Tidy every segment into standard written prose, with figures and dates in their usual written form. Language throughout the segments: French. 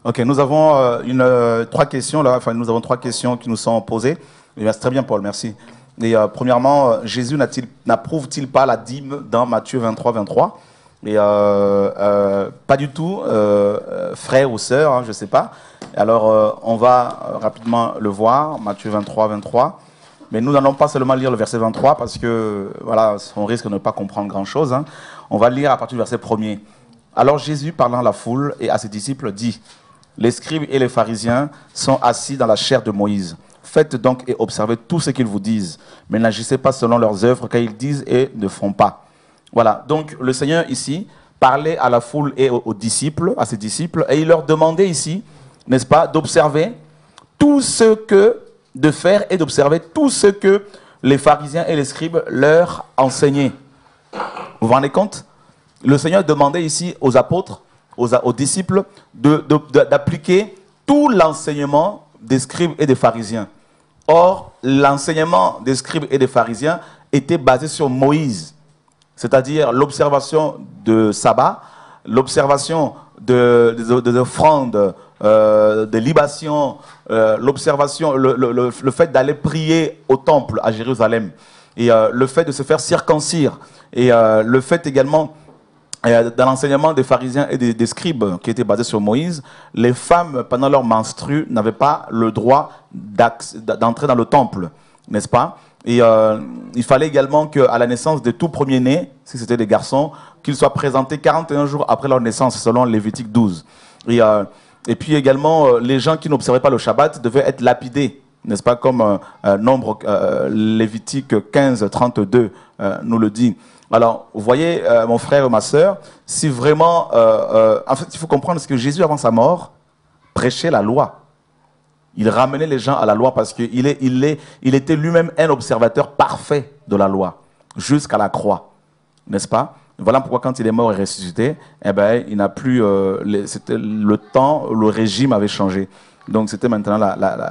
Ok, nous avons trois questions là. Enfin, nous avons trois questions qui nous sont posées. C'est très bien, Paul, merci. Et premièrement, Jésus n'approuve-t-il pas la dîme dans Matthieu 23, 23? Et pas du tout, frère ou sœur, hein, je ne sais pas. Alors, on va rapidement le voir, Matthieu 23, 23. Mais nous n'allons pas seulement lire le verset 23 parce que, voilà, on risque de ne pas comprendre grand-chose. Hein. On va lire à partir du verset 1er. Alors Jésus, parlant à la foule et à ses disciples, dit: les scribes et les pharisiens sont assis dans la chaire de Moïse. Faites donc et observez tout ce qu'ils vous disent, mais n'agissez pas selon leurs œuvres, car ils disent et ne font pas. Voilà, donc le Seigneur ici parlait à la foule et aux disciples, à ses disciples, et il leur demandait ici, n'est-ce pas, d'observer tout ce que, de faire et d'observer tout ce que les pharisiens et les scribes leur enseignaient. Vous vous rendez compte? Le Seigneur demandait ici aux apôtres, aux disciples, d'appliquer tout l'enseignement des scribes et des pharisiens. Or, l'enseignement des scribes et des pharisiens était basé sur Moïse, c'est-à-dire l'observation de sabbat, l'observation des offrandes, des libations, l'observation, le fait d'aller prier au temple à Jérusalem, et le fait de se faire circoncire, et le fait également, dans l'enseignement des pharisiens et des scribes qui était basé sur Moïse, les femmes, pendant leur menstru, n'avaient pas le droit d'entrer dans le temple, n'est-ce pas? Et il fallait également qu'à la naissance des tout premiers-nés, si c'était des garçons, qu'ils soient présentés 41 jours après leur naissance, selon Lévitique 12. Et puis également, les gens qui n'observaient pas le Shabbat devaient être lapidés, n'est-ce pas, comme nombre Lévitique 15, 32 nous le dit. Alors, vous voyez, mon frère et ma sœur, si vraiment... en fait, il faut comprendre que Jésus, avant sa mort, prêchait la loi. Il ramenait les gens à la loi parce qu'il était lui-même un observateur parfait de la loi, jusqu'à la croix, n'est-ce pas? Voilà pourquoi quand il est mort et ressuscité, eh ben, il n'a plus... c'était le temps, le régime avait changé. Donc c'était maintenant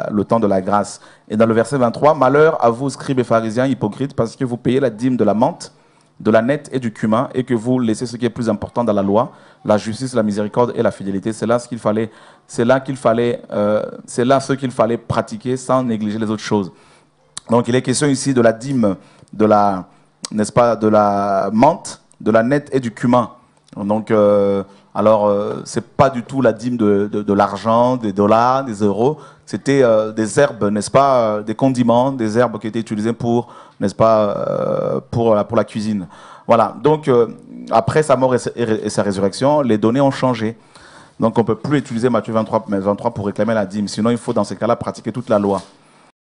le temps de la grâce. Et dans le verset 23, « Malheur à vous, scribes et pharisiens, hypocrites, parce que vous payez la dîme de la menthe, de la nette et du cumin, et que vous laissez ce qui est plus important dans la loi, la justice, la miséricorde et la fidélité. » C'est là ce qu'il fallait, c'est là ce qu'il fallait pratiquer sans négliger les autres choses. Donc il est question ici de la dîme, de la, n'est-ce pas, de la menthe, de la nette et du cumin. Donc c'est pas du tout la dîme de l'argent, des dollars, des euros. C'était des herbes, n'est-ce pas, des condiments, des herbes qui étaient utilisées pour, n'est-ce pas, pour la cuisine. Voilà. Donc après sa mort et sa résurrection, les données ont changé. Donc on ne peut plus utiliser Matthieu 23 pour réclamer la dîme. Sinon, il faut dans ces cas-là pratiquer toute la loi.